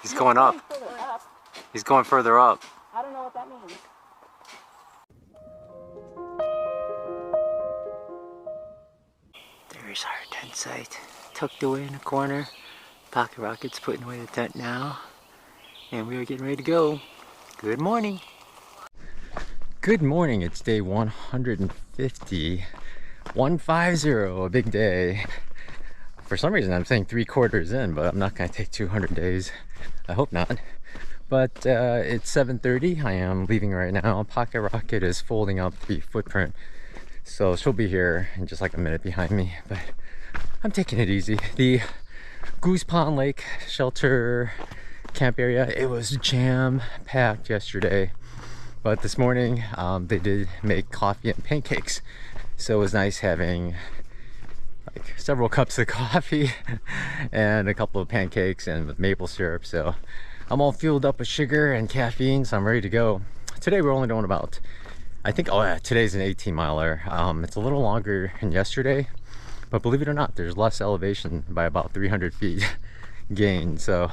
He's going up. He's going further up. I don't know what that means. There's our tent site, tucked away in a corner. PowerDirector's putting away the tent now, and we are getting ready to go. Good morning. Good morning. It's day 150. 150, a big day. For some reason, I'm saying 3/4 in, but I'm not going to take 200 days. I hope not. But it's 7:30. I am leaving right now. PowerDirector is folding up the footprint, so she'll be here in just like a minute behind me. But I'm taking it easy. The Goose Pond Lake shelter camp area, it was jam-packed yesterday. But this morning, they did make coffee and pancakes. So it was nice having like several cups of coffee and a couple of pancakes and with maple syrup. So I'm all fueled up with sugar and caffeine, so I'm ready to go. Today we're only doing about, I think, oh yeah, today's an 18-miler. It's a little longer than yesterday, but believe it or not, there's less elevation by about 300 feet gain. So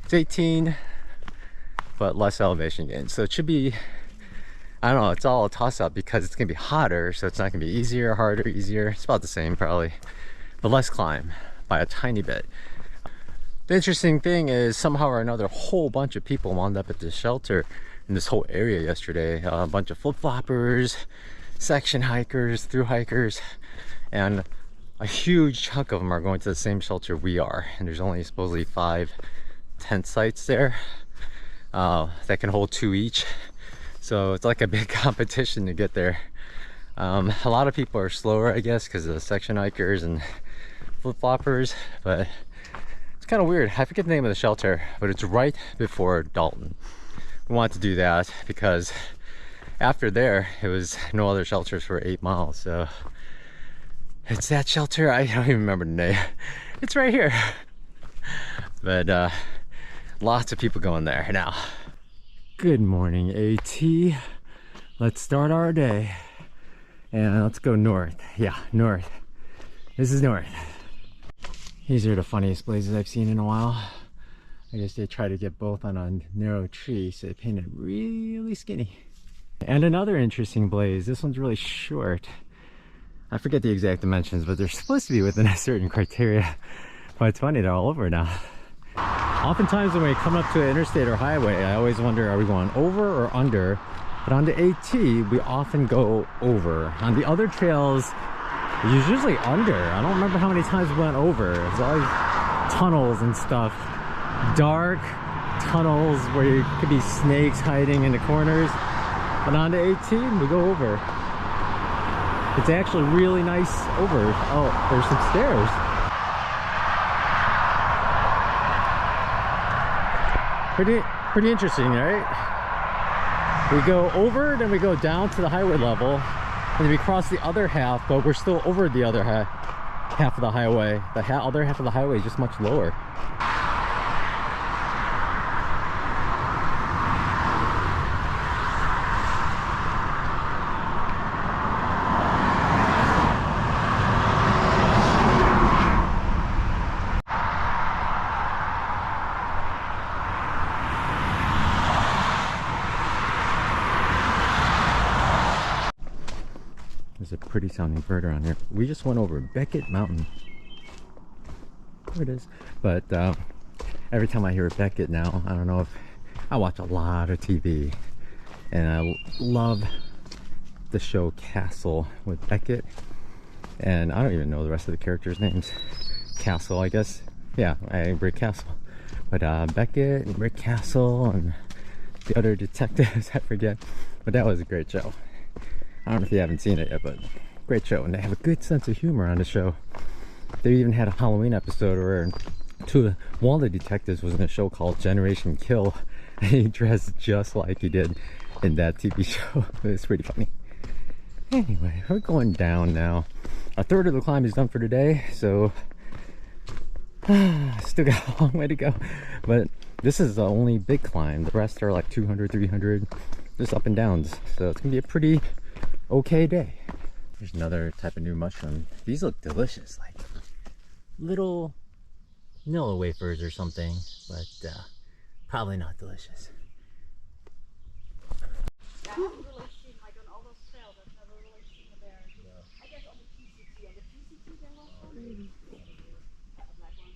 it's 18, but less elevation gain. So it should be, I don't know, it's all a toss-up because it's gonna be hotter, so it's not gonna be easier, harder, easier. It's about the same probably, but less climb by a tiny bit. The interesting thing is somehow or another, a whole bunch of people wound up at this shelter in this whole area yesterday. A bunch of flip-floppers, section hikers, through hikers, and a huge chunk of them are going to the same shelter we are. And there's only supposedly 5 tent sites there that can hold 2 each. So it's like a big competition to get there. A lot of people are slower, I guess, because of the section hikers and flip-floppers, but it's kind of weird. I forget the name of the shelter, but it's right before Dalton. We wanted to do that because after there, it was no other shelters for 8 miles. So it's that shelter. I don't even remember the name. It's right here. But lots of people going there now. Good morning, AT. Let's start our day. And let's go north. Yeah, north. This is north. These are the funniest blazes I've seen in a while. I guess they try to get both on a narrow tree, so they paint it really skinny. And another interesting blaze. This one's really short. I forget the exact dimensions, but they're supposed to be within a certain criteria. But it's funny, they're all over now. Oftentimes when we come up to an interstate or highway, I always wonder, are we going over or under? But on the AT, we often go over. On the other trails, it's usually under. I don't remember how many times we went over. It's always tunnels and stuff. Dark tunnels where you could be snakes hiding in the corners. But on the 18, we go over. It's actually really nice over. Oh, there's some stairs. Pretty interesting, right? We go over, then we go down to the highway level, and then we cross the other half, but we're still over the other half of the highway. The other half of the highway is just much lower. There's a pretty sounding bird around here. We just went over Beckett Mountain. There it is. But every time I hear Beckett now, I don't know if I watch a lot of TV, and I love the show Castle with Beckett, and I don't even know the rest of the characters' names. Castle, I guess. Yeah, Rick Castle. But Beckett and Rick Castle and the other detectives, I forget. But that was a great show. I don't know if you haven't seen it yet, but great show. And they have a good sense of humor on the show. They even had a Halloween episode where one of the detectives was in a show called Generation Kill, and he dressed just like he did in that TV show. It was pretty funny. Anyway, we're going down now. A third of the climb is done for today, so still got a long way to go. But this is the only big climb. The rest are like 200, 300, just up and downs. So it's gonna be a pretty okay day. Here's another type of new mushroom. These look delicious, like little vanilla wafers or something, but Probably not delicious. I haven't really seen, like on all those trails, I've never really seen a bear. I guess on the PCT. On the PCT there was one. A black one.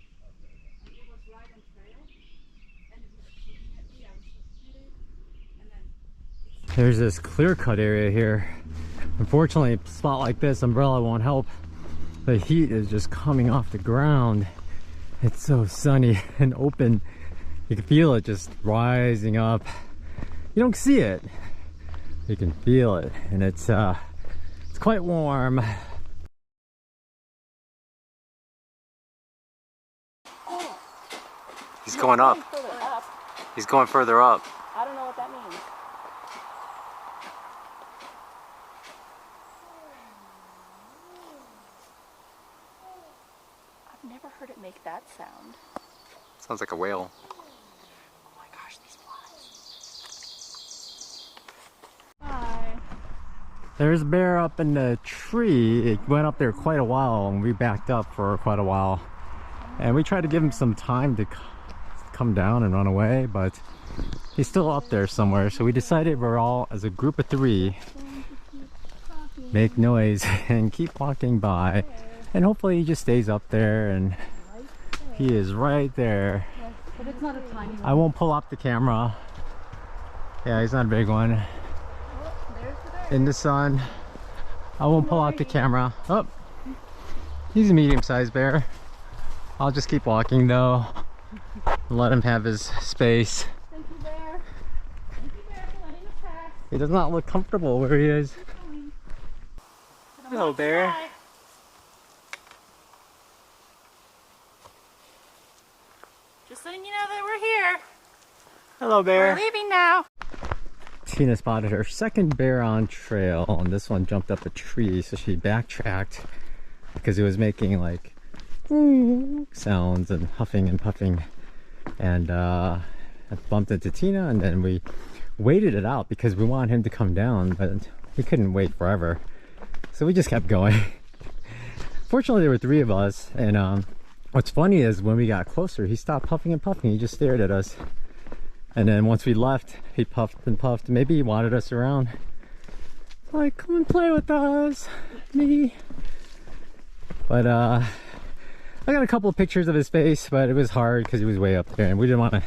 And it was right on trail. And it was looking at me. I was looking at it. And then there's this clear cut area here. Unfortunately, a spot like this, umbrella won't help. The heat is just coming off the ground. It's so sunny and open. You can feel it just rising up. You don't see it. You can feel it, and it's quite warm. He's going up. He's going further up. I don't know what that means. I've never heard it make that sound. Sounds like a whale. Oh my gosh, these flies. Hi. There's a bear up in the tree. It went up there quite a while, and we backed up for quite a while. And we tried to give him some time to come down and run away, but he's still up there somewhere. So we decided we're all, as a group of 3, make noise and keep walking by. And hopefully he just stays up there, and he is right there. Yes, but it's not a tiny one. I won't pull up the camera. Yeah, he's not a big one. Oh, there's the bear. In the sun. I won't pull out the camera. Oh, he's a medium-sized bear. I'll just keep walking though. Let him have his space. Thank you, bear. Thank you, bear, for letting us pass. He does not look comfortable where he is. Hello, bear. Hi. Just letting you know that we're here. Hello, bear. We're leaving now. Tina spotted her second bear on trail, and this one jumped up a tree, so she backtracked because it was making like sounds and huffing and puffing, and I bumped into Tina, and then we waited it out because we wanted him to come down, but we couldn't wait forever, so we just kept going. Fortunately, there were 3 of us, and what's funny is when we got closer, he stopped puffing and puffing. He just stared at us, and then once we left, he puffed and puffed. Maybe he wanted us around, like, come and play with us, me. But I got a couple of pictures of his face, but it was hard because he was way up there and we didn't want to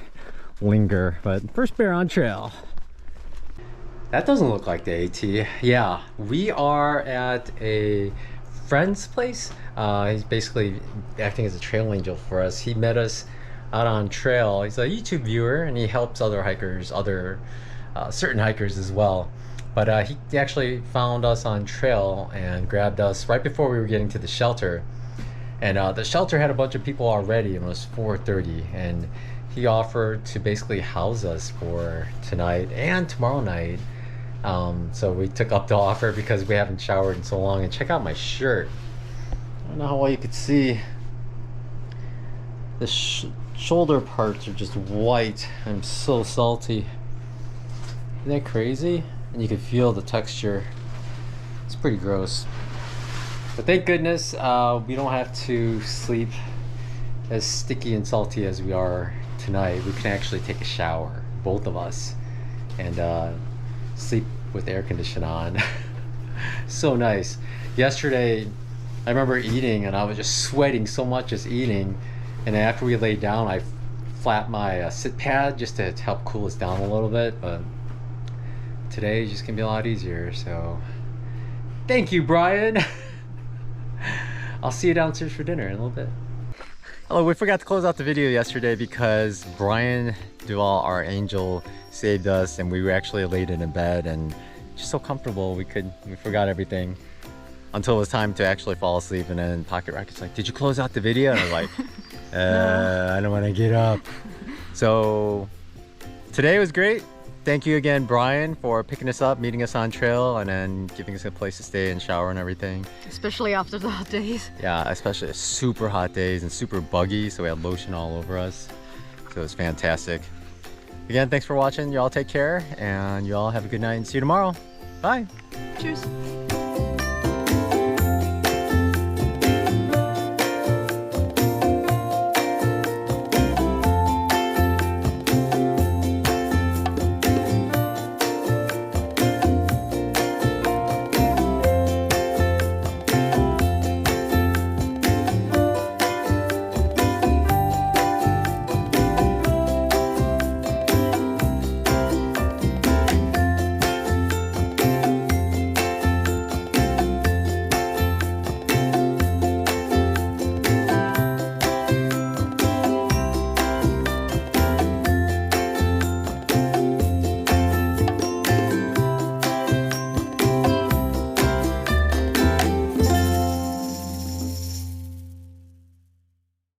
linger. But first bear on trail. That doesn't look like the AT. Yeah, we are at a friend's place. He's basically acting as a trail angel for us. He met us out on trail. He's a YouTube viewer, and he helps other hikers, certain hikers as well. But he actually found us on trail and grabbed us right before we were getting to the shelter. And the shelter had a bunch of people already, and it was 4:30, and he offered to basically house us for tonight and tomorrow night. So we took up the offer because we haven't showered in so long. And check out my shirt. I don't know how well you could see. The shoulder parts are just white. I'm so salty. Isn't that crazy? And you can feel the texture. It's pretty gross. But thank goodness we don't have to sleep as sticky and salty as we are tonight. We can actually take a shower, both of us, and sleep with air conditioning on. So nice. Yesterday, I remember eating and I was just sweating so much just eating. And after we laid down, I flapped my sit pad just to help cool us down a little bit. But today is just gonna be a lot easier. So thank you, Brian. I'll see you downstairs for dinner in a little bit. Hello, we forgot to close out the video yesterday because Brian Duval, our angel, saved us, and we were actually laid in a bed and just so comfortable we forgot everything until it was time to actually fall asleep. And then Pocket Rocket's like, did you close out the video? And I was like, no. I don't want to get up. So today was great. Thank you again, Brian, for picking us up, meeting us on trail, and then giving us a place to stay and shower and everything. Especially after the hot days. Yeah, especially super hot days and super buggy, so we had lotion all over us. So it was fantastic. Again, thanks for watching. You all take care, and you all have a good night and see you tomorrow. Bye. Cheers.